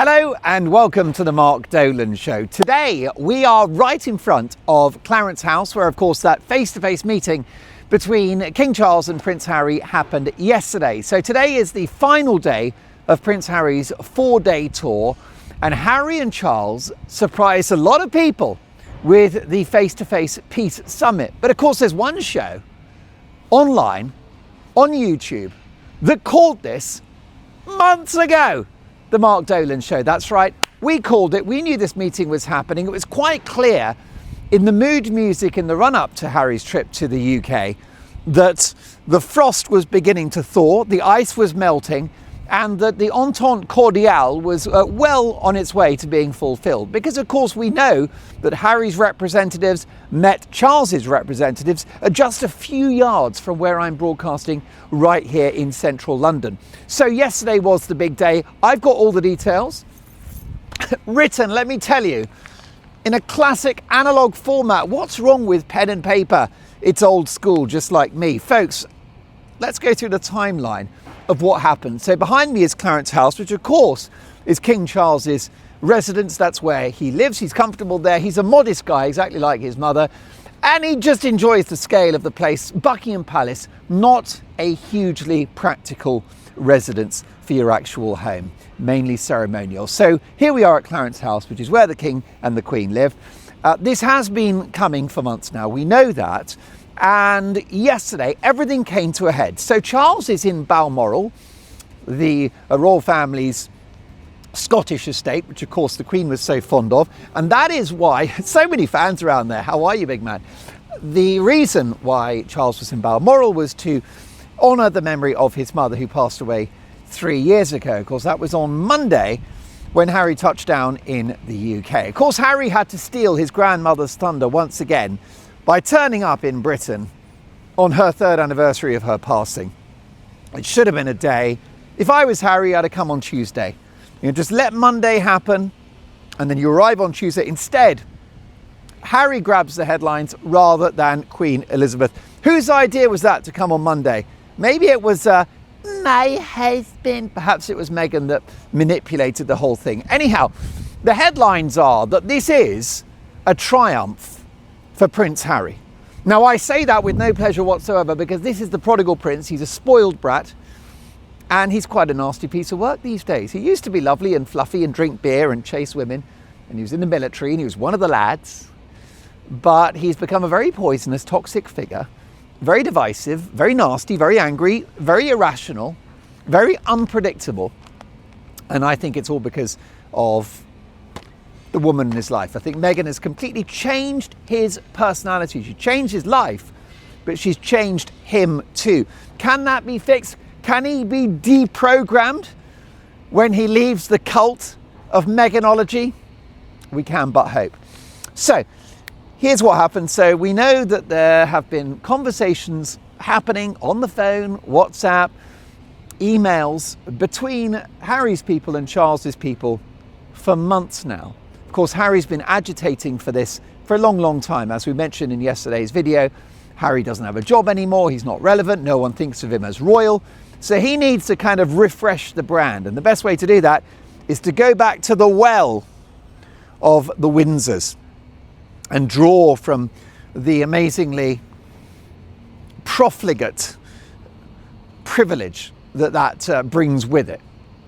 Hello and welcome to the Mark Dolan Show. Today we are right in front of Clarence House, where of course that face-to-face meeting between King Charles and Prince Harry happened yesterday. So today is the final day of Prince Harry's 4-day tour, and Harry and Charles surprised a lot of people with the face-to-face peace summit. But of course there's one show online on YouTube that called this months ago. The Mark Dolan Show, that's right. We called it, we knew this meeting was happening. It was quite clear in the mood music in the run-up to Harry's trip to the UK that the frost was beginning to thaw, the ice was melting, and that the entente cordiale was well on its way to being fulfilled. Because of course we know that Harry's representatives met Charles's representatives just a few yards from where I'm broadcasting right here in central London. So yesterday was the big day. I've got all the details written, let me tell you, in a classic analog format. What's wrong with pen and paper? It's old school, just like me. Folks, let's go through the timeline of what happened. So behind me is Clarence House, which of course is King Charles's residence. That's where he lives. He's comfortable there. He's a modest guy, exactly like his mother, and he just enjoys the scale of the place. Buckingham Palace, not a hugely practical residence for your actual home, mainly ceremonial. So here we are at Clarence House, which is where the King and the Queen live. This has been coming for months now, we know that. And yesterday, everything came to a head. So Charles is in Balmoral, the royal family's Scottish estate, which of course the Queen was so fond of. And that is why, so many fans around there. How are you, big man? The reason why Charles was in Balmoral was to honour the memory of his mother, who passed away 3 years ago. Of course, that was on Monday when Harry touched down in the UK. Of course, Harry had to steal his grandmother's thunder once again by turning up in Britain on her 3rd anniversary of her passing. It should have been a day. If I was Harry, I'd have come on Tuesday. You know, just let Monday happen and then you arrive on Tuesday. Instead, Harry grabs the headlines rather than Queen Elizabeth. Whose idea was that to come on Monday? Maybe it was my husband. Perhaps it was Meghan that manipulated the whole thing. Anyhow, the headlines are that this is a triumph for Prince Harry. Now I say that with no pleasure whatsoever, because this is the prodigal prince. He's a spoiled brat and he's quite a nasty piece of work these days. He used to be lovely and fluffy and drink beer and chase women, and he was in the military and he was one of the lads, but he's become a very poisonous, toxic figure, very divisive, very nasty, very angry, very irrational, very unpredictable. And I think it's all because of the woman in his life. I think Meghan has completely changed his personality. She changed his life, but she's changed him too. Can that be fixed? Can he be deprogrammed when he leaves the cult of Meghanology? We can but hope. So here's what happened. So we know that there have been conversations happening on the phone, WhatsApp, emails between Harry's people and Charles's people for months now. Of course, Harry's been agitating for this for a long, long time. As we mentioned in yesterday's video, Harry doesn't have a job anymore. He's not relevant. No one thinks of him as royal. So he needs to kind of refresh the brand. And the best way to do that is to go back to the well of the Windsors and draw from the amazingly profligate privilege that brings with it.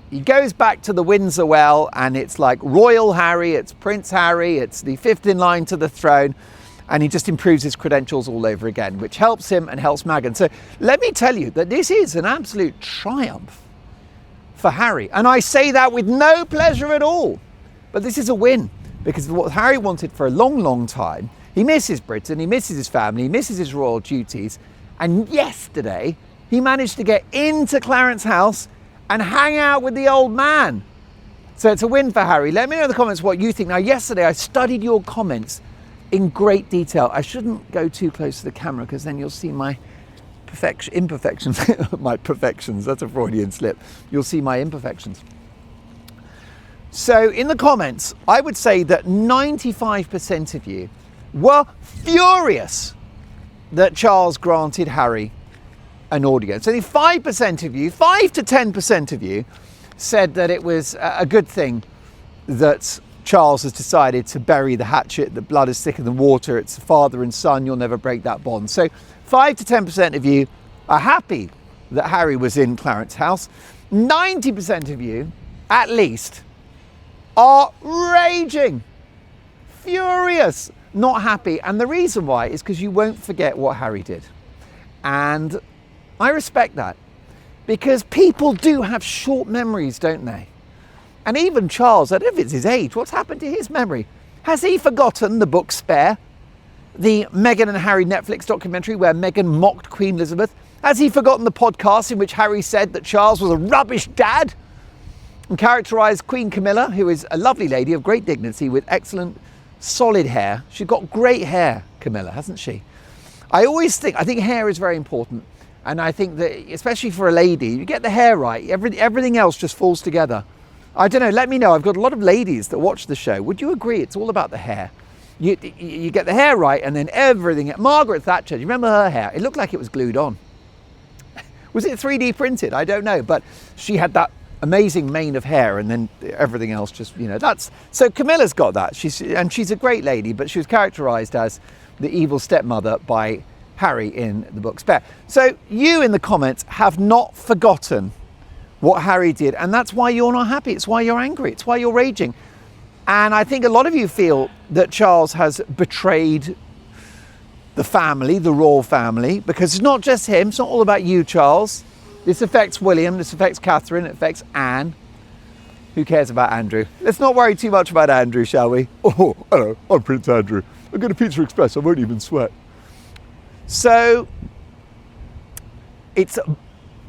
He goes back to the Windsor well, and it's like Royal Harry, it's Prince Harry, it's the 5th in line to the throne, and he just improves his credentials all over again, which helps him and helps Meghan. So let me tell you that this is an absolute triumph for Harry. And I say that with no pleasure at all. But this is a win, because of what Harry wanted for a long, long time. He misses Britain, he misses his family, he misses his royal duties. And yesterday, he managed to get into Clarence House and hang out with the old man. So it's a win for Harry. Let me know in the comments what you think. Now, yesterday I studied your comments in great detail. I shouldn't go too close to the camera, because then you'll see my imperfections. My perfections, that's a Freudian slip. You'll see my imperfections. So in the comments, I would say that 95% of you were furious that Charles granted Harry an audience. Only 5% of you, 5 to 10% of you, said that it was a good thing that Charles has decided to bury the hatchet, that blood is thicker than water, it's father and son, you'll never break that bond. So 5 to 10% of you are happy that Harry was in Clarence House. 90% of you, at least, are raging, furious, not happy. And the reason why is because you won't forget what Harry did. And I respect that, because people do have short memories, don't they? And even Charles, I don't know if it's his age, what's happened to his memory? Has he forgotten the book Spare? The Meghan and Harry Netflix documentary where Meghan mocked Queen Elizabeth? Has he forgotten the podcast in which Harry said that Charles was a rubbish dad and characterised Queen Camilla, who is a lovely lady of great dignity with excellent solid hair? She's got great hair, Camilla, hasn't she? I think hair is very important. And I think that, especially for a lady, you get the hair right, everything else just falls together. I don't know, let me know. I've got a lot of ladies that watch the show. Would you agree it's all about the hair? You get the hair right and then everything. Margaret Thatcher, do you remember her hair? It looked like it was glued on. Was it 3D printed? I don't know, but she had that amazing mane of hair and then everything else just, so Camilla's got that. She's a great lady, but she was characterised as the evil stepmother by Harry in the book Spare. So you in the comments have not forgotten what Harry did, and that's why you're not happy. It's why you're angry. It's why you're raging. And I think a lot of you feel that Charles has betrayed the family, the royal family, because it's not just him. It's not all about you, Charles. This affects William, this affects Catherine, it affects Anne. Who cares about Andrew? Let's not worry too much about Andrew, shall we? Oh, hello, I'm Prince Andrew. I get a Pizza Express, I won't even sweat. So, it's,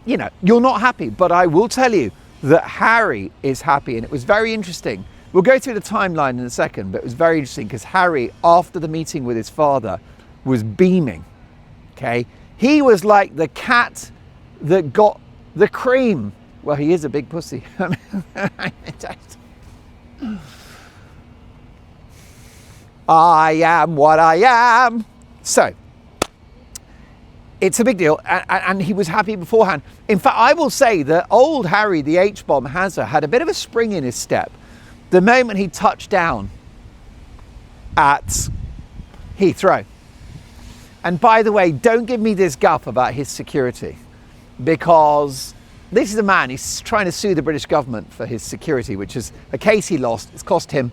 you're not happy, but I will tell you that Harry is happy, and it was very interesting. We'll go through the timeline in a second, but it was very interesting because Harry, after the meeting with his father, was beaming, okay? He was like the cat that got the cream. Well, he is a big pussy. I am what I am. So, it's a big deal, and he was happy beforehand. In fact, I will say that old Harry, the H-bomb Hazza, had a bit of a spring in his step the moment he touched down at Heathrow. And by the way, don't give me this guff about his security, because this is a man, he's trying to sue the British government for his security, which is a case he lost. It's cost him,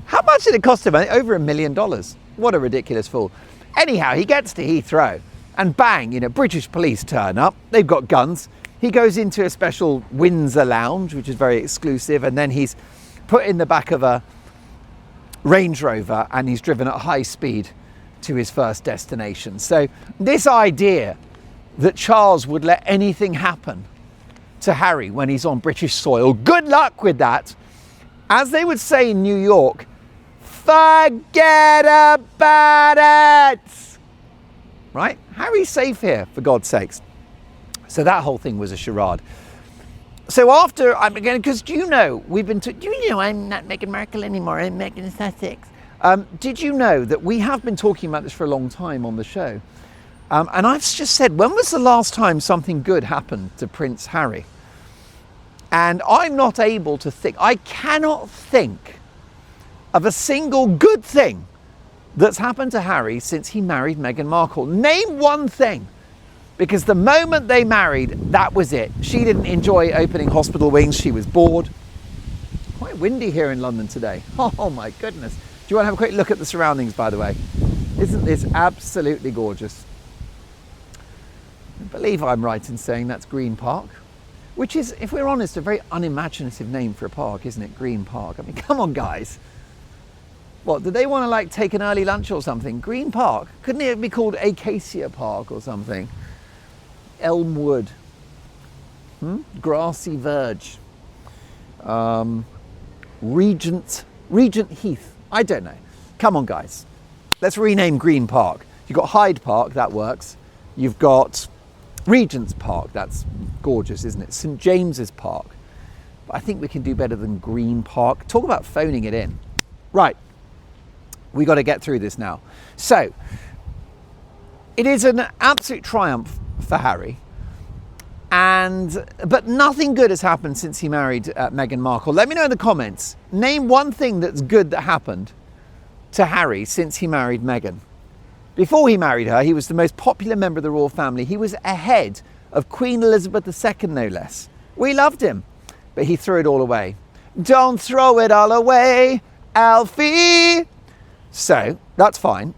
how much did it cost him? Over $1 million. What a ridiculous fool. Anyhow, he gets to Heathrow and bang, British police turn up. They've got guns. He goes into a special Windsor lounge, which is very exclusive, and then he's put in the back of a Range Rover and he's driven at high speed to his first destination. So this idea that Charles would let anything happen to Harry when he's on British soil, good luck with that. As they would say in New York, forget about it. Right? Harry's safe here, for God's sakes. So that whole thing was a charade. So after, because I'm not Meghan Markle anymore, I'm Meghan Sussex. Did you know that we have been talking about this for a long time on the show? And I've just said, when was the last time something good happened to Prince Harry? And I'm not able to think, I cannot think of a single good thing that's happened to Harry since he married Meghan Markle. Name one thing. Because the moment they married, that was it. She didn't enjoy opening hospital wings. She was bored. Quite windy here in London today. Oh my goodness. Do you want to have a quick look at the surroundings, by the way? Isn't this absolutely gorgeous? I believe I'm right in saying that's Green Park, which is, if we're honest, a very unimaginative name for a park, isn't it? Green Park. I mean, come on, guys. What, did they want to take an early lunch or something? Green Park? Couldn't it be called Acacia Park or something? Elmwood, Grassy Verge, Regent Heath. I don't know. Come on, guys. Let's rename Green Park. You've got Hyde Park, that works. You've got Regent's Park, that's gorgeous, isn't it? St James's Park. But I think we can do better than Green Park. Talk about phoning it in. Right. We got to get through this now. So, it is an absolute triumph for Harry, But nothing good has happened since he married Meghan Markle. Let me know in the comments. Name one thing that's good that happened to Harry since he married Meghan. Before he married her, he was the most popular member of the royal family. He was ahead of Queen Elizabeth II, no less. We loved him, but he threw it all away. Don't throw it all away, Alfie. So that's fine.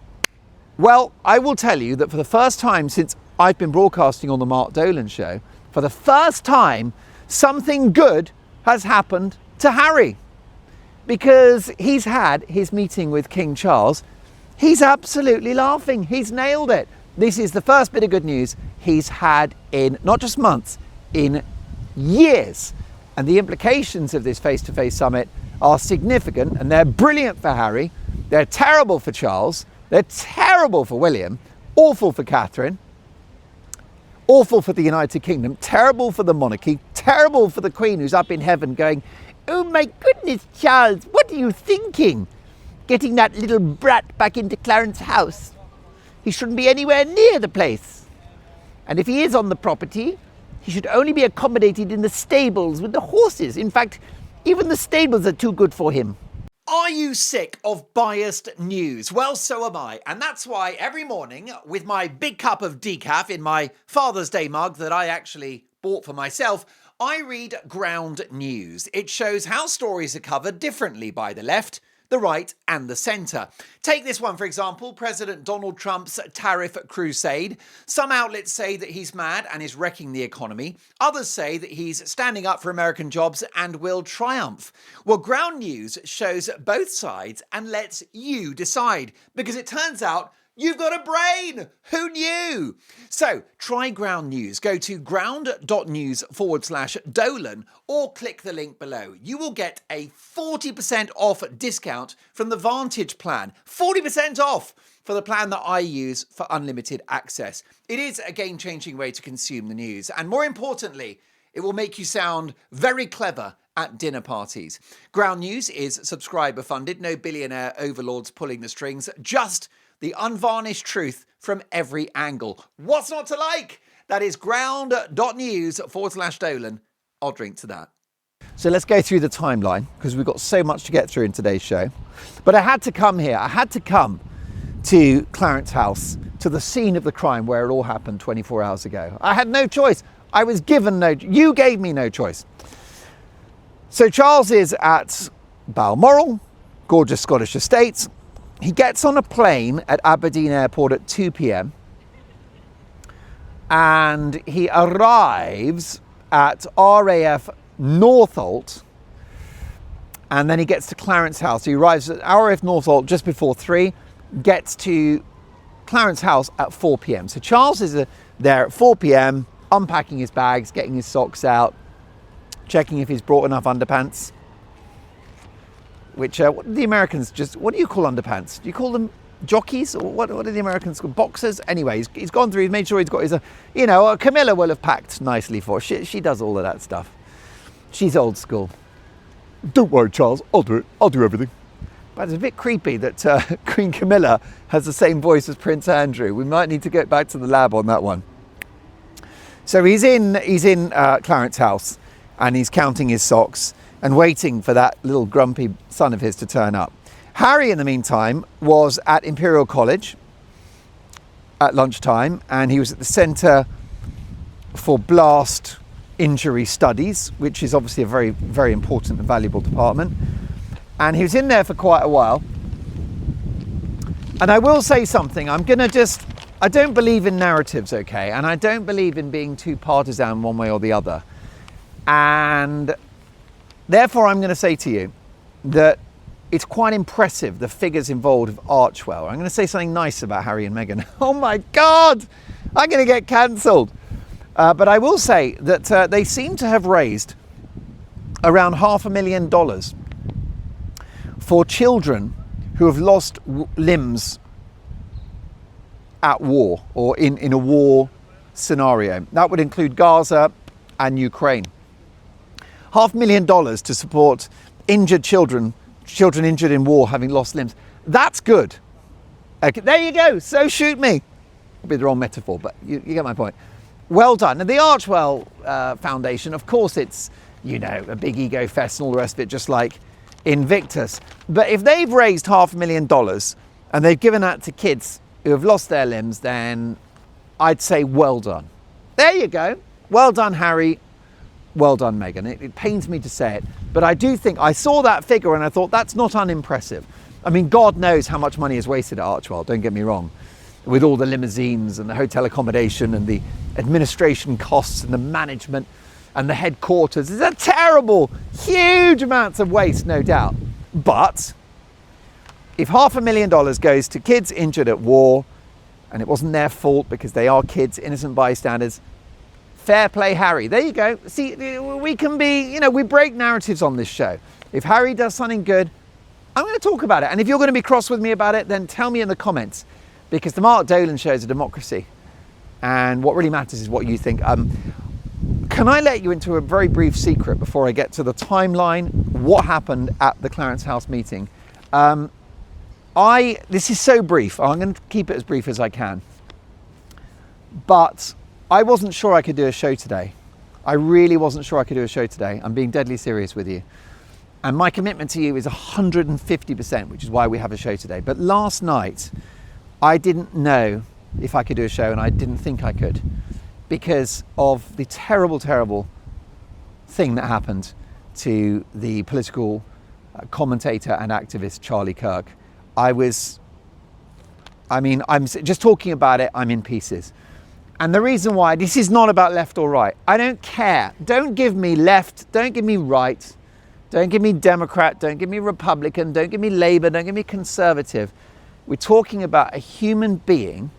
Well, I will tell you that for the first time since I've been broadcasting on the Mark Dolan show, for the first time, something good has happened to Harry. Because he's had his meeting with King Charles. He's absolutely laughing. He's nailed it. This is the first bit of good news he's had in not just months, in years. And the implications of this face-to-face summit are significant, and they're brilliant for Harry. They're terrible for Charles. They're terrible for William. Awful for Catherine. Awful for the United Kingdom. Terrible for the monarchy. Terrible for the Queen, who's up in heaven going, "Oh my goodness, Charles, what are you thinking? Getting that little brat back into Clarence House. He shouldn't be anywhere near the place. And if he is on the property, he should only be accommodated in the stables with the horses. In fact, even the stables are too good for him." Are you sick of biased news? Well, so am I. And that's why every morning, with my big cup of decaf in my Father's Day mug that I actually bought for myself, I read Ground News. It shows how stories are covered differently by the left, the right and the centre. Take this one, for example, President Donald Trump's tariff crusade. Some outlets say that he's mad and is wrecking the economy. Others say that he's standing up for American jobs and will triumph. Well, Ground News shows both sides and lets you decide, because it turns out you've got a brain! Who knew? So try Ground News. Go to ground.news/Dolan or click the link below. You will get a 40% off discount from the Vantage plan. 40% off for the plan that I use for unlimited access. It is a game-changing way to consume the news. And more importantly, it will make you sound very clever at dinner parties. Ground News is subscriber funded. No billionaire overlords pulling the strings. Just the unvarnished truth from every angle. What's not to like? That is ground.news/Dolan. I'll drink to that. So let's go through the timeline, because we've got so much to get through in today's show. But I had to come here. I had to come to Clarence House, to the scene of the crime where it all happened 24 hours ago. I had no choice. I was given you gave me no choice. So Charles is at Balmoral, gorgeous Scottish estates. He gets on a plane at Aberdeen Airport at 2 p.m. and he arrives at RAF Northolt, and then he gets to Clarence House. He arrives at RAF Northolt just before 3, gets to Clarence House at 4 p.m. So Charles is there at 4 p.m, unpacking his bags, getting his socks out, checking if he's brought enough underpants. Which, what do the Americans what do you call underpants? Do you call them jockeys? Or what do the Americans call boxers? Anyway, he's gone through, he's made sure he's got his, Camilla will have packed nicely for her. She does all of that stuff. She's old school. Don't worry, Charles, I'll do it. I'll do everything. But it's a bit creepy that Queen Camilla has the same voice as Prince Andrew. We might need to get back to the lab on that one. So he's in Clarence House, and he's counting his socks and waiting for that little grumpy son of his to turn up. Harry, in the meantime, was at Imperial College at lunchtime, and he was at the Centre for Blast Injury Studies, which is obviously a very, very important and valuable department. And he was in there for quite a while. And I will say something, I don't believe in narratives, okay? And I don't believe in being too partisan one way or the other. And therefore, I'm going to say to you that it's quite impressive, the figures involved of Archwell. I'm going to say something nice about Harry and Meghan. Oh my God, I'm going to get cancelled. But I will say that they seem to have raised around $500,000 for children who have lost limbs at war or in a war scenario. That would include Gaza and Ukraine. $500,000 to support injured children injured in war having lost limbs. That's good. Okay, there you go. So shoot me. That'd be the wrong metaphor, but you get my point. well done. And the Archwell Foundation, of course, it's, you know, a big ego fest and all the rest of it, just like Invictus. But if they've raised $500,000 and they've given that to kids who have lost their limbs, then I'd say well done. There you go. Well done, Harry. Well done, Meghan. It pains me to say it, but I do think I saw that figure and I thought that's not unimpressive. I mean, God knows how much money is wasted at Archwell, don't get me wrong, with all the limousines and the hotel accommodation and the administration costs and the management and the headquarters. It's a terrible, huge amounts of waste, no doubt. But if $500,000 goes to kids injured at war, and it wasn't their fault because they are kids, innocent bystanders, fair play, Harry. There you go. See, we can be, you know, we break narratives on this show. If Harry does something good, I'm going to talk about it. And if you're going to be cross with me about it, then tell me in the comments, because the Mark Dolan show is a democracy. And what really matters is what you think. Can I let you into a very brief secret before I get to the timeline, what happened at the Clarence House meeting? This is so brief. I'm going to keep it as brief as I can. But I wasn't sure I could do a show today. I really wasn't sure I could do a show today. I'm being deadly serious with you. And my commitment to you is 150%, which is why we have a show today. But last night, I didn't know if I could do a show, and I didn't think I could, because of the terrible, terrible thing that happened to the political commentator and activist Charlie Kirk. I'm just talking about it, I'm in pieces. And the reason why, this is not about left or right. I don't care. Don't give me left, don't give me right, don't give me Democrat, don't give me Republican, don't give me Labour, don't give me Conservative. We're talking about a human being,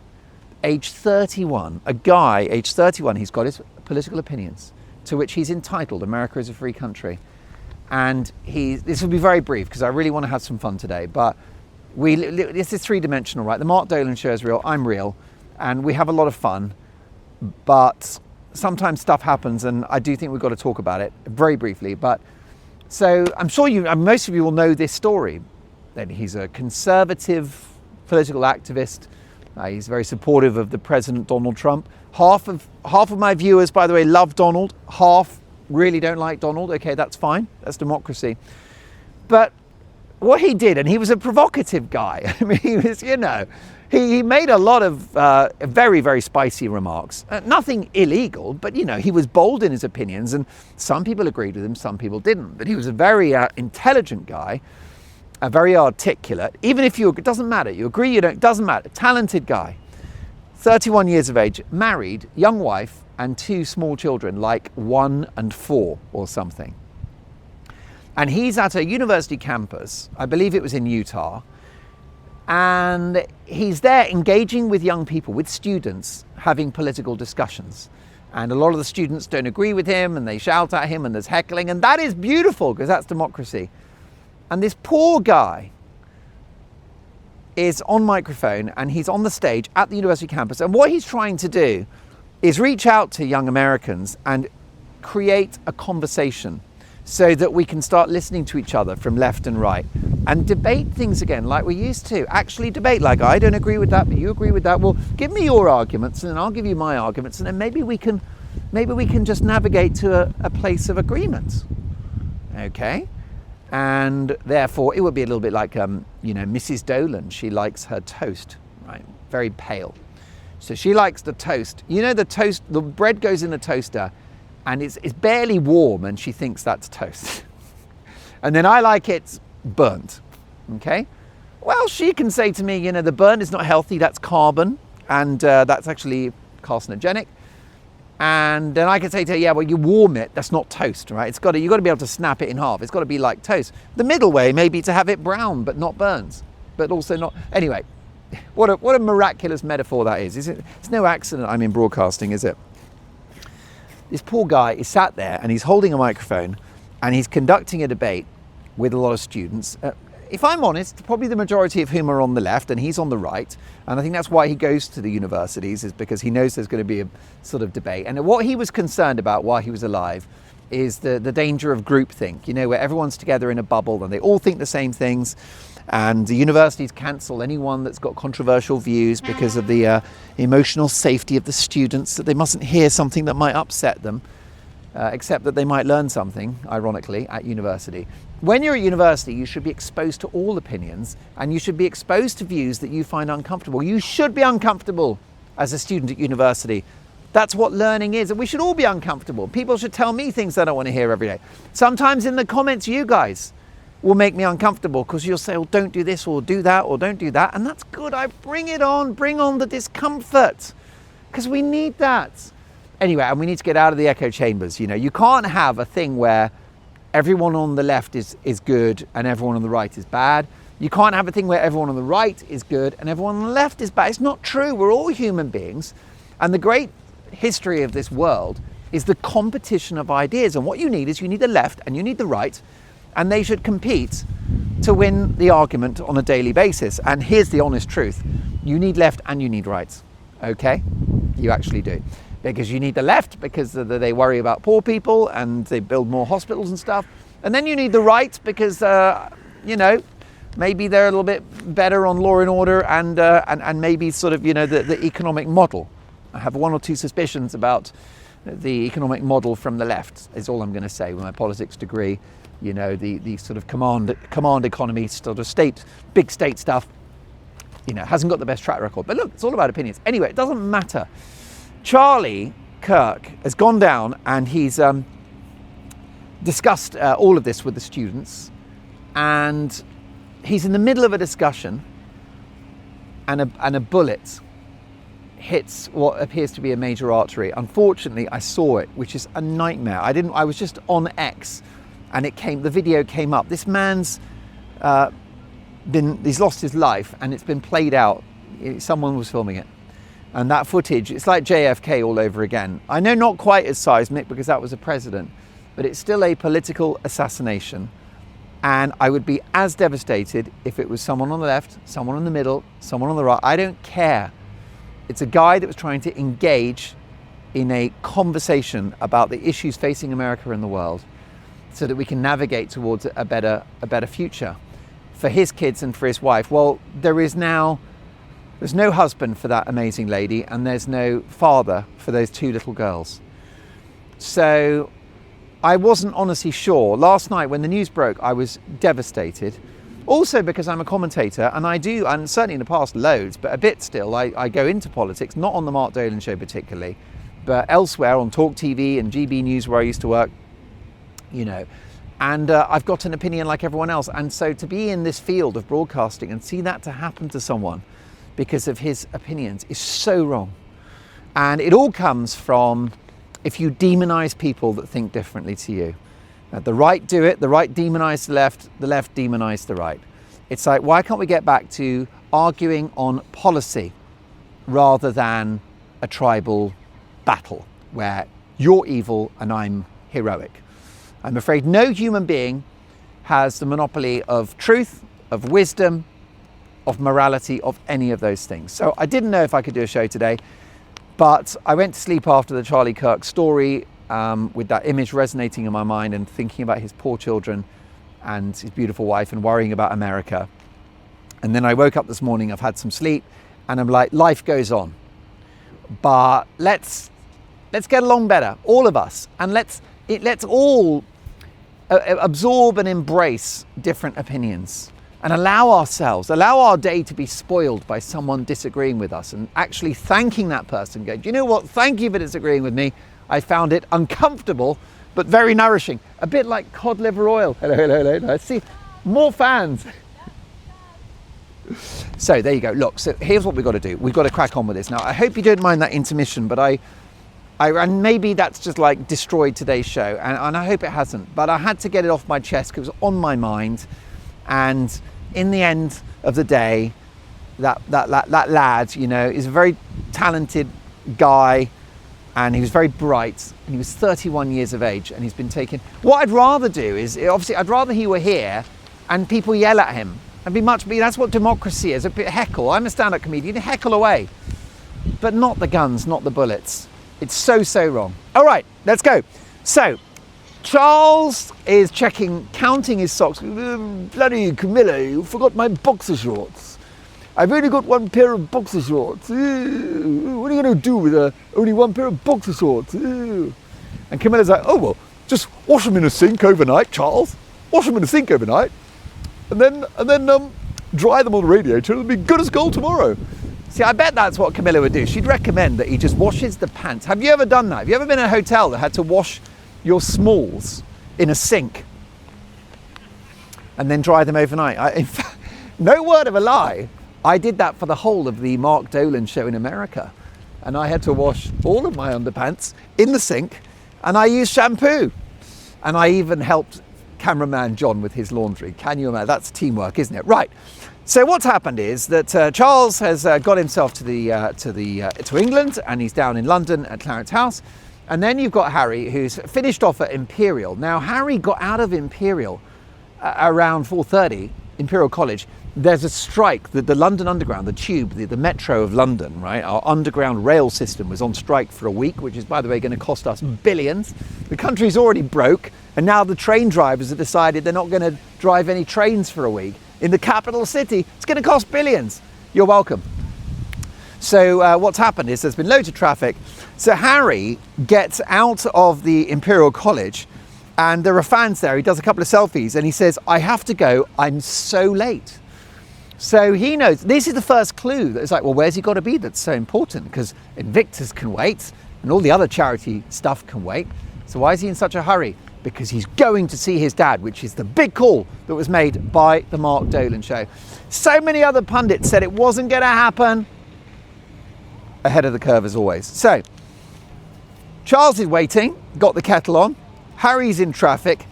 age 31, a guy, age 31, he's got his political opinions, to which he's entitled. America is a free country. And this will be very brief, because I really want to have some fun today, but this is three-dimensional, right? The Mark Dolan show is real, I'm real, and we have a lot of fun, but sometimes stuff happens, and I do think we've got to talk about it very briefly. But so I'm sure most of you will know this story, that he's a conservative political activist. He's very supportive of the President Donald Trump. Half of my viewers, by the way, love Donald. Half really don't like Donald. Okay, that's fine. That's democracy. But what he did, and he was a provocative guy. I mean, he was, you know, he made a lot of very, very spicy remarks. Nothing illegal, but, you know, he was bold in his opinions, and some people agreed with him, some people didn't. But he was a very intelligent guy, a very articulate. Even if it doesn't matter, you agree, you don't, doesn't matter. Talented guy, 31 years of age, married, young wife, and 2 small children, like 1 and 4 or something. And he's at a university campus, I believe it was in Utah, and he's there engaging with young people, with students, having political discussions. And a lot of the students don't agree with him, and they shout at him, and there's heckling, and that is beautiful, because that's democracy. And this poor guy is on microphone, and he's on the stage at the university campus, and what he's trying to do is reach out to young Americans and create a conversation so that we can start listening to each other from left and right and debate things again like we used to. Actually debate, like, I don't agree with that, but you agree with that. Well, give me your arguments and then I'll give you my arguments, and then maybe we can just navigate to a place of agreement. Okay? And therefore it would be a little bit like Mrs. Dolan. She likes her toast, right? Very pale. So she likes the toast. You know, the bread goes in the toaster and it's barely warm, and she thinks that's toast. And then I like it burnt, okay? Well, she can say to me, you know, the burnt is not healthy, that's carbon, and that's actually carcinogenic. And then I can say to her, yeah, well, you warm it, that's not toast, right? You've got to be able to snap it in half. It's got to be like toast. The middle way may be to have it brown, but not burnt, but also not. Anyway, what a miraculous metaphor that is. It's no accident I'm in broadcasting, is it? This poor guy is sat there and he's holding a microphone and he's conducting a debate with a lot of students. If I'm honest, probably the majority of whom are on the left and he's on the right. And I think that's why he goes to the universities, is because he knows there's going to be a sort of debate. And what he was concerned about while he was alive is the danger of groupthink, you know, where everyone's together in a bubble and they all think the same things. and the universities cancel anyone that's got controversial views because of the emotional safety of the students, that they mustn't hear something that might upset them, except that they might learn something, ironically, at university. When you're at university, you should be exposed to all opinions, and you should be exposed to views that you find uncomfortable. You should be uncomfortable as a student at university. That's what learning is, and we should all be uncomfortable. People should tell me things I don't want to hear every day. Sometimes in the comments, you guys will make me uncomfortable because you'll say, "Oh, don't do this or do that or don't do that," and that's good. I bring it on, bring on the discomfort, because we need that. Anyway, and we need to get out of the echo chambers. You know, you can't have a thing where everyone on the left is good and everyone on the right is bad. You can't have a thing where everyone on the right is good and everyone on the left is bad. It's not true. We're all human beings, and the great history of this world is the competition of ideas. And what you need is you need the left and you need the right, and they should compete to win the argument on a daily basis. And here's the honest truth: you need left and you need right. Okay, you actually do, because you need the left because they worry about poor people and they build more hospitals and stuff, and then you need the right because you know, maybe they're a little bit better on law and order and maybe sort of, you know, the economic model. I have one or two suspicions about the economic model from the left, is all I'm going to say with my politics degree. You know, the sort of command economy, sort of big state stuff, you know, hasn't got the best track record. But look, it's all about opinions. Anyway, it doesn't matter. Charlie Kirk has gone down and he's discussed all of this with the students, and he's in the middle of a discussion, and a bullet hits what appears to be a major artery. Unfortunately, I saw it, which is a nightmare. I was just on X, and the video came up. This man's he's lost his life, and it's been played out. Someone was filming it, and that footage, it's like JFK all over again. I know not quite as seismic because that was a president, but it's still a political assassination. And I would be as devastated if it was someone on the left, someone in the middle, someone on the right. I don't care. It's a guy that was trying to engage in a conversation about the issues facing America and the world, so that we can navigate towards a better future for his kids and for his wife. Well, there's no husband for that amazing lady, and there's no father for those two little girls. So I wasn't honestly sure. Last night when the news broke, I was devastated. Also because I'm a commentator, and and certainly in the past loads, but a bit still, I go into politics, not on the Mark Dolan show particularly, but elsewhere on Talk TV and GB News where I used to work, you know, and I've got an opinion like everyone else. And so to be in this field of broadcasting and see that to happen to someone because of his opinions is so wrong. And it all comes from if you demonize people that think differently to you. The right do it, the right demonize the left demonize the right. It's like, why can't we get back to arguing on policy rather than a tribal battle where you're evil and I'm heroic? I'm afraid no human being has the monopoly of truth, of wisdom, of morality, of any of those things. So I didn't know if I could do a show today, but I went to sleep after the Charlie Kirk story, with that image resonating in my mind and thinking about his poor children and his beautiful wife and worrying about America. And then I woke up this morning, I've had some sleep, and I'm like, life goes on. But let's get along better, all of us, and let's all absorb and embrace different opinions and allow our day to be spoiled by someone disagreeing with us, and actually thanking that person, going, do you know what, thank you for disagreeing with me. I found it uncomfortable, but very nourishing. A bit like cod liver oil. Hello, hello, hello. I see more fans. So there you go. Look, so here's what we've got to do. We've got to crack on with this. Now, I hope you don't mind that intermission, but and maybe that's just like destroyed today's show, and I hope it hasn't, but I had to get it off my chest because it was on my mind. And in the end of the day, that lad, you know, is a very talented guy, and he was very bright, and he was 31 years of age, and he's been taken. What I'd rather do is, obviously, I'd rather he were here and people yell at him and that's what democracy is, a bit heckle. I'm a stand-up comedian, heckle away, but not the guns, not the bullets. It's so wrong. All right, let's go. So, Charles is counting his socks. Bloody Camilla, you forgot my boxer shorts. I've only got one pair of boxer shorts. What are you going to do with only one pair of boxer shorts? And Camilla's like, oh, well, just wash them in a sink overnight, Charles. Wash them in a sink overnight. And then dry them on the radiator. It'll be good as gold tomorrow. See, I bet that's what Camilla would do. She'd recommend that he just washes the pants. Have you ever done that? Have you ever been in a hotel that had to wash your smalls in a sink and then dry them overnight? In fact, no word of a lie, I did that for the whole of the Mark Dolan show in America. And I had to wash all of my underpants in the sink, and I used shampoo. And I even helped cameraman John with his laundry. Can you imagine? That's teamwork, isn't it? Right. So what's happened is that Charles has got himself to England, and he's down in London at Clarence House. And then you've got Harry, who's finished off at Imperial. Now, Harry got out of Imperial around 4:30, Imperial College. There's a strike, the London Underground, the tube, the metro of London, right? Our underground rail system was on strike for a week, which is, by the way, going to cost us billions. The country's already broke, and now the train drivers have decided they're not going to drive any trains for a week. In the capital city, it's going to cost billions. You're welcome. So what's happened is there's been loads of traffic. So Harry gets out of the Imperial College, and there are fans there. He does a couple of selfies, and he says, I have to go, I'm so late. So he knows, this is the first clue that it's like, well, where's he got to be that's so important? Because Invictus can wait, and all the other charity stuff can wait. So why is he in such a hurry? Because he's going to see his dad, which is the big call that was made by the Mark Dolan show. So many other pundits said it wasn't going to happen. Ahead of the curve as always. So Charles is waiting, got the kettle on. Harry's in traffic.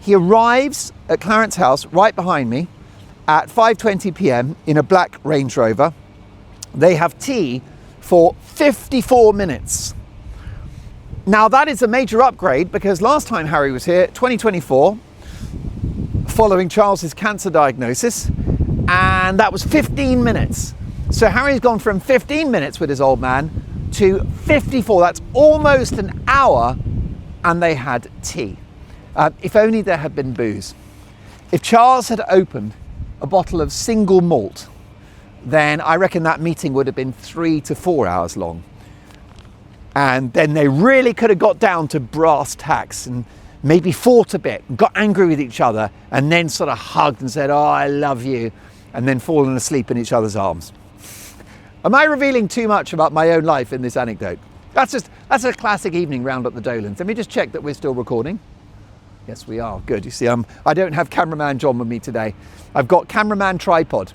He arrives at Clarence House right behind me at 5:20 p.m. in a black Range Rover. They have tea for 54 minutes. Now that is a major upgrade, because last time Harry was here, 2024, following Charles's cancer diagnosis, and that was 15 minutes. So Harry's gone from 15 minutes with his old man to 54. That's almost an hour, and they had tea. If only there had been booze. If Charles had opened a bottle of single malt, then I reckon that meeting would have been 3 to 4 hours long. And then they really could have got down to brass tacks and maybe fought a bit, got angry with each other, and then sort of hugged and said, oh, I love you, and then fallen asleep in each other's arms. Am I revealing too much about my own life in this anecdote? That's a classic evening round at the Dolans. Let me just check that we're still recording. Yes, we are. Good. You see, I don't have cameraman John with me today. I've got cameraman tripod.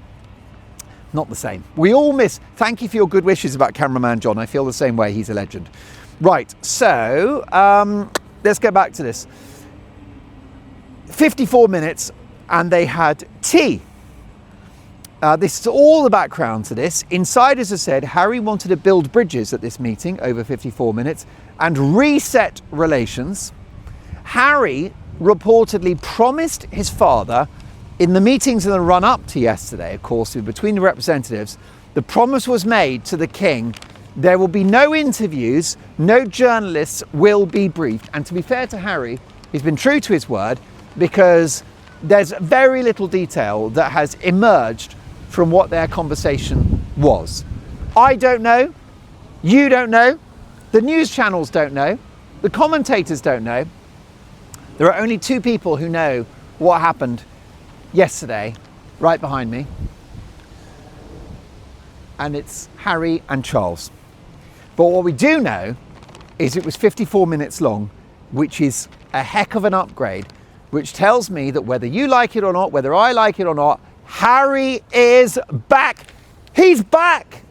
Not the same. We all miss. Thank you for your good wishes about cameraman John. I feel the same way. He's a legend. Right. So let's go back to this. 54 minutes, and they had tea. This is all the background to this. Insiders have said Harry wanted to build bridges at this meeting over 54 minutes and reset relations. Harry reportedly promised his father in the meetings in the run-up to yesterday, of course, between the representatives, the promise was made to the king, there will be no interviews, no journalists will be briefed. And to be fair to Harry, he's been true to his word, because there's very little detail that has emerged from what their conversation was. I don't know, you don't know, the news channels don't know, the commentators don't know. There are only two people who know what happened yesterday, right behind me, and it's Harry and Charles. But what we do know is it was 54 minutes long, which is a heck of an upgrade, which tells me that whether you like it or not, whether I like it or not, Harry is back. He's back.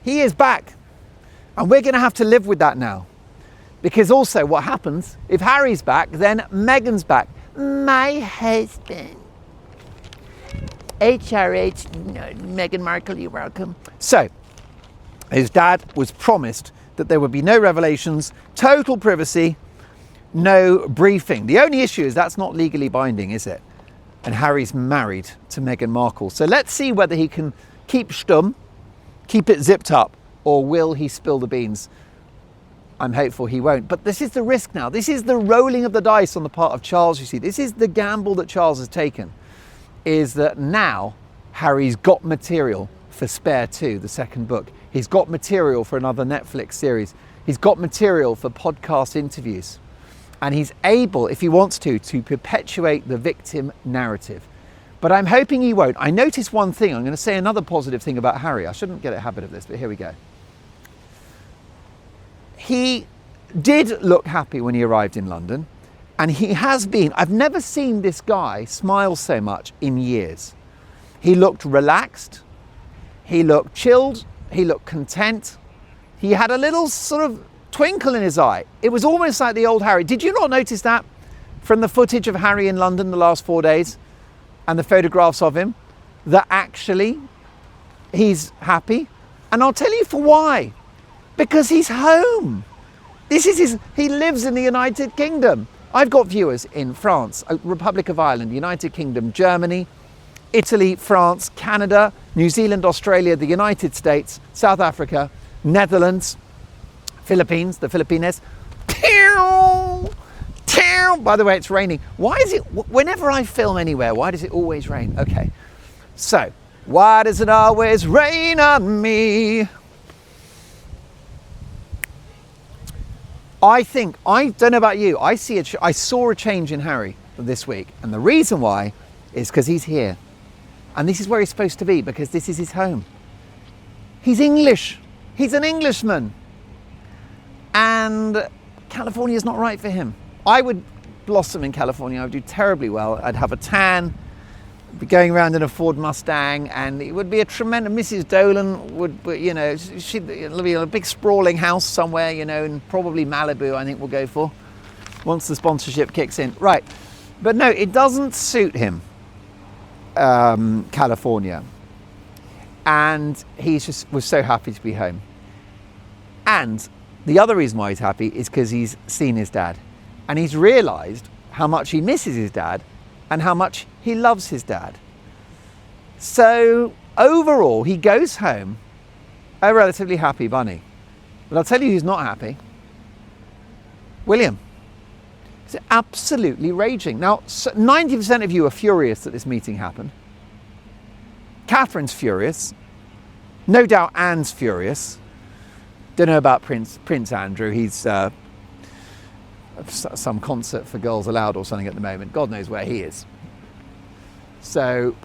He is back. And we're going to have to live with that now. Because also what happens, if Harry's back, then Meghan's back. My husband. HRH, Meghan Markle, you're welcome. So, his dad was promised that there would be no revelations, total privacy, no briefing. The only issue is that's not legally binding, is it? And Harry's married to Meghan Markle. So let's see whether he can keep stum, keep it zipped up, or will he spill the beans I'm hopeful he won't. But this is the risk now. This is the rolling of the dice on the part of Charles, you see. This is the gamble that Charles has taken, is that now Harry's got material for Spare 2, the second book. He's got material for another Netflix series. He's got material for podcast interviews. And he's able, if he wants to perpetuate the victim narrative. But I'm hoping he won't. I noticed one thing. I'm going to say another positive thing about Harry. I shouldn't get a habit of this, but here we go. He did look happy when he arrived in London. And he has been. I've never seen this guy smile so much in years. He looked relaxed. He looked chilled. He looked content. He had a little sort of twinkle in his eye. It was almost like the old Harry. Did you not notice that from the footage of Harry in London the last 4 days and the photographs of him, that actually he's happy? And I'll tell you for why. Because he's home. He lives in the United Kingdom. I've got viewers in France, Republic of Ireland, United Kingdom, Germany, Italy, France, Canada, New Zealand, Australia, the United States, South Africa, Netherlands, Philippines, the Filipinas. By the way, it's raining. Why is it, whenever I film anywhere, why does it always rain? Okay, so why does it always rain on me? I don't know about you, I saw a change in Harry this week. And the reason why is because he's here. And this is where he's supposed to be, because this is his home. He's English. He's an Englishman. And California's not right for him. I would blossom in California. I would do terribly well. I'd have a tan, be going around in a Ford Mustang, and it would be a tremendous. Mrs. Dolan would, you know, she'd be a big sprawling house somewhere, you know, and probably Malibu, I think we'll go for, once the sponsorship kicks in. Right. But no, it doesn't suit him, California. And he was so happy to be home. And the other reason why he's happy is because he's seen his dad. And he's realised how much he misses his dad and how much he loves his dad. So overall, he goes home a relatively happy bunny. But I'll tell you who's not happy. William. He's absolutely raging. Now, 90% of you are furious that this meeting happened. Catherine's furious. No doubt Anne's furious. Don't know about Prince Andrew. He's some concert for Girls Aloud or something at the moment. God knows where he is. So,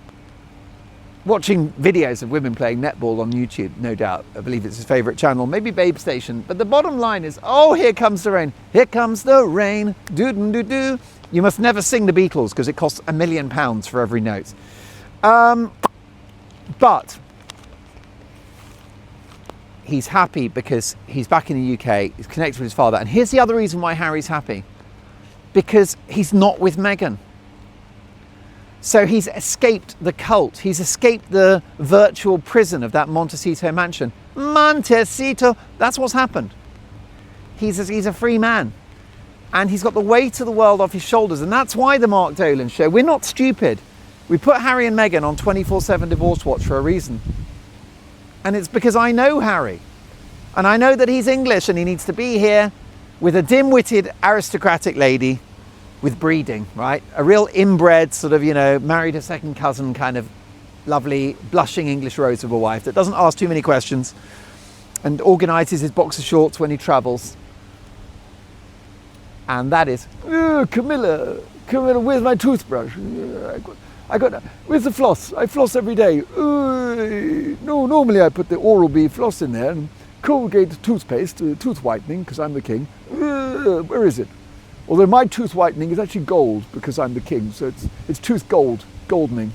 watching videos of women playing netball on YouTube, no doubt. I believe it's his favourite channel, maybe Babe Station. But the bottom line is, oh, here comes the rain. Here comes the rain. Do-do-do-do. You must never sing the Beatles because it costs £1 million for every note. But he's happy because he's back in the UK, he's connected with his father. And here's the other reason why Harry's happy. Because he's not with Meghan. So he's escaped the cult. He's escaped the virtual prison of that Montecito mansion. Montecito, that's what's happened. He's a free man. And he's got the weight of the world off his shoulders. And that's why the Mark Dolan Show, we're not stupid. We put Harry and Meghan on 24/7 Divorce Watch for a reason. And it's because I know Harry. And I know that he's English and he needs to be here with a dim-witted aristocratic lady with breeding, right? A real inbred sort of, you know, married a second cousin kind of lovely, blushing English rose of a wife that doesn't ask too many questions and organises his boxer shorts when he travels. And that is, Camilla, where's my toothbrush? Where's the floss? I floss every day. No, normally I put the Oral-B floss in there and Colgate toothpaste, tooth whitening, because I'm the king. Where is it? Although my tooth whitening is actually gold because I'm the king, so it's tooth goldening.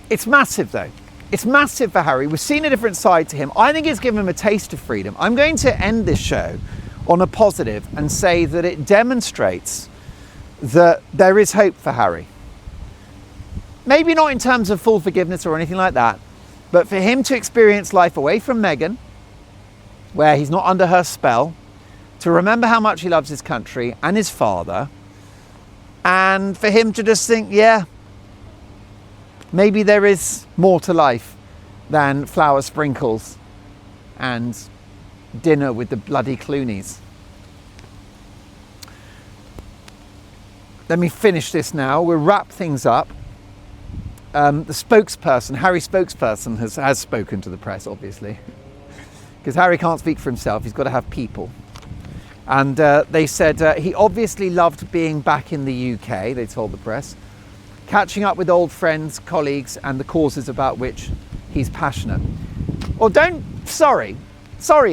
It's massive though. It's massive for Harry. We've seen a different side to him. I think it's given him a taste of freedom. I'm going to end this show on a positive and say that it demonstrates that there is hope for Harry. Maybe not in terms of full forgiveness or anything like that, but for him to experience life away from Meghan, where he's not under her spell, to remember how much he loves his country and his father, and for him to just think, yeah, maybe there is more to life than flower sprinkles and dinner with the bloody Clooneys. Let me finish this now. We'll wrap things up. The spokesperson, Harry's spokesperson, has spoken to the press, obviously, because Harry can't speak for himself. He's got to have people. And they said he obviously loved being back in the UK, they told the press, catching up with old friends, colleagues, and the causes about which he's passionate. Well, sorry,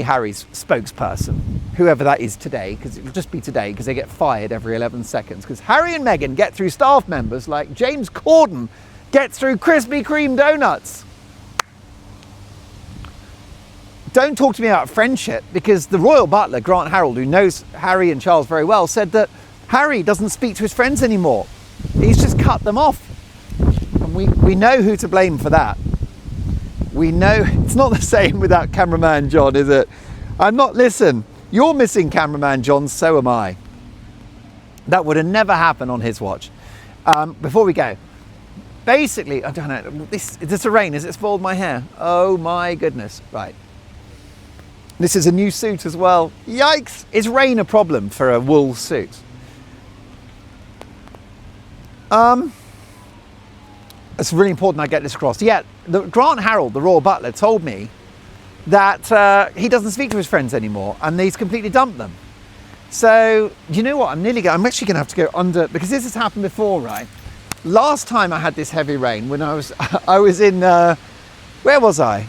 Harry's spokesperson, whoever that is today, because it'll just be today, because they get fired every 11 seconds, because Harry and Meghan get through staff members like James Corden gets through Krispy Kreme donuts. Don't talk to me about friendship, because the royal butler, Grant Harold, who knows Harry and Charles very well, said that Harry doesn't speak to his friends anymore. He's just cut them off. And we know who to blame for that. We know it's not the same without cameraman John, is it? Listen, you're missing cameraman John, so am I. That would have never happened on his watch. Before we go, basically, I don't know, is this a rain? Has it spoiled my hair? Oh my goodness. Right. This is a new suit as well. Yikes! Is rain a problem for a wool suit? It's really important I get this across. Yeah, Grant Harold, the royal butler, told me that he doesn't speak to his friends anymore and he's completely dumped them. So, you know what? I'm actually going to have to go under, because this has happened before, right? Last time I had this heavy rain, when I was in, where was I?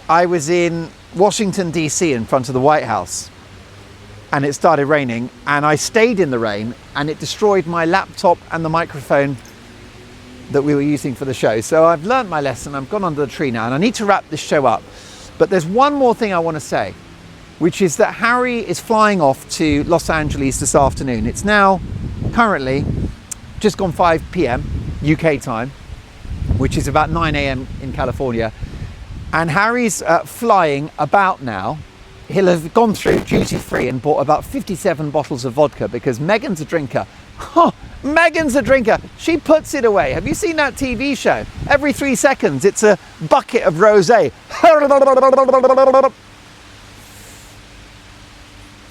I was in Washington, DC, in front of the White House, and it started raining, and I stayed in the rain, and it destroyed my laptop and the microphone that we were using for the show. So I've learnt my lesson. I've gone under the tree now, and I need to wrap this show up. But there's one more thing I want to say, which is that Harry is flying off to Los Angeles this afternoon. It's now currently just gone 5 p.m. UK time, which is about 9 a.m. in California. And Harry's flying about now. He'll have gone through duty free and bought about 57 bottles of vodka, because Meghan's a drinker. Meghan's a drinker. She puts it away. Have you seen that TV show? Every 3 seconds, it's a bucket of rosé.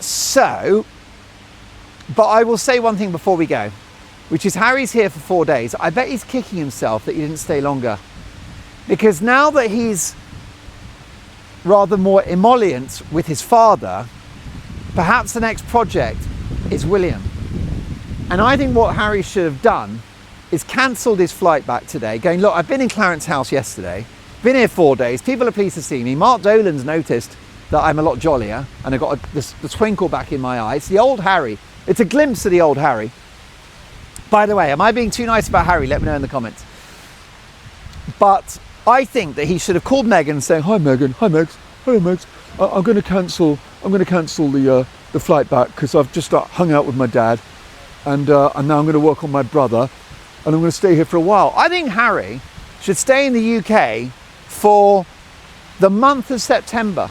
So, but I will say one thing before we go, which is Harry's here for 4 days. I bet he's kicking himself that he didn't stay longer, because now that he's rather more emollient with his father, perhaps the next project is William. And I think what Harry should have done is cancelled his flight back today, going, look, I've been in Clarence House yesterday, been here 4 days, people are pleased to see me. Mark Dolan's noticed that I'm a lot jollier, and I've got the twinkle back in my eye. It's the old Harry. It's a glimpse of the old Harry. By the way, am I being too nice about Harry? Let me know in the comments. But I think that he should have called Meghan and saying, hi Meghan, hi Megs, hi Megs, I'm going to cancel the flight back, because I've just hung out with my dad, and now I'm going to work on my brother, and I'm going to stay here for a while. I think Harry should stay in the UK for the month of September.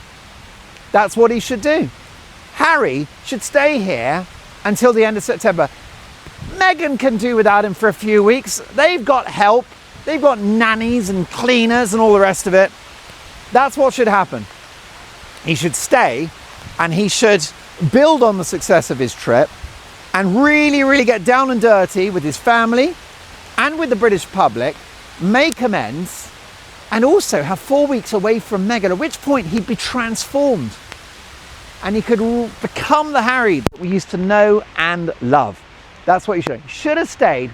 That's what he should do. Harry should stay here until the end of September. Meghan can do without him for a few weeks. They've got help. They've got nannies and cleaners and all the rest of it. That's what should happen. He should stay, and he should build on the success of his trip and really, really get down and dirty with his family and with the British public, make amends, and also have 4 weeks away from Meghan, at which point he'd be transformed and he could become the Harry that we used to know and love. That's what he should have. He should have stayed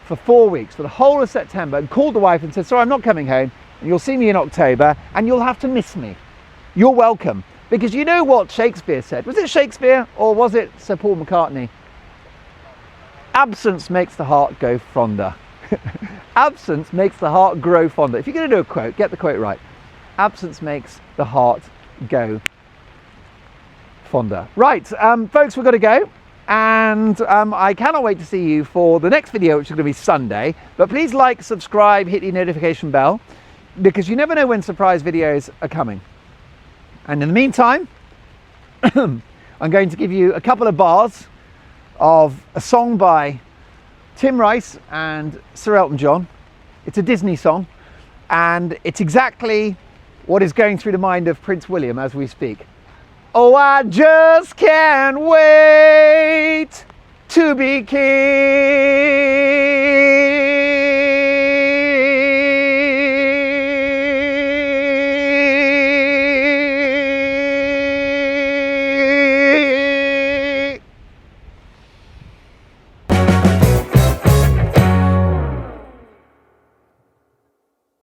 for 4 weeks, for the whole of September, and called the wife and said, sorry, I'm not coming home, and you'll see me in October, and you'll have to miss me. You're welcome. Because you know what Shakespeare said? Was it Shakespeare, or was it Sir Paul McCartney? Absence makes the heart go fonder. Absence makes the heart grow fonder. If you're going to do a quote, get the quote right. Absence makes the heart go fonder. Right, folks, we've got to go. And I cannot wait to see you for the next video, which is going to be Sunday. But please like, subscribe, hit the notification bell, because you never know when surprise videos are coming. And in the meantime, I'm going to give you a couple of bars of a song by Tim Rice and Sir Elton John. It's a Disney song, and it's exactly what is going through the mind of Prince William as we speak. Oh, I just can't wait to be king.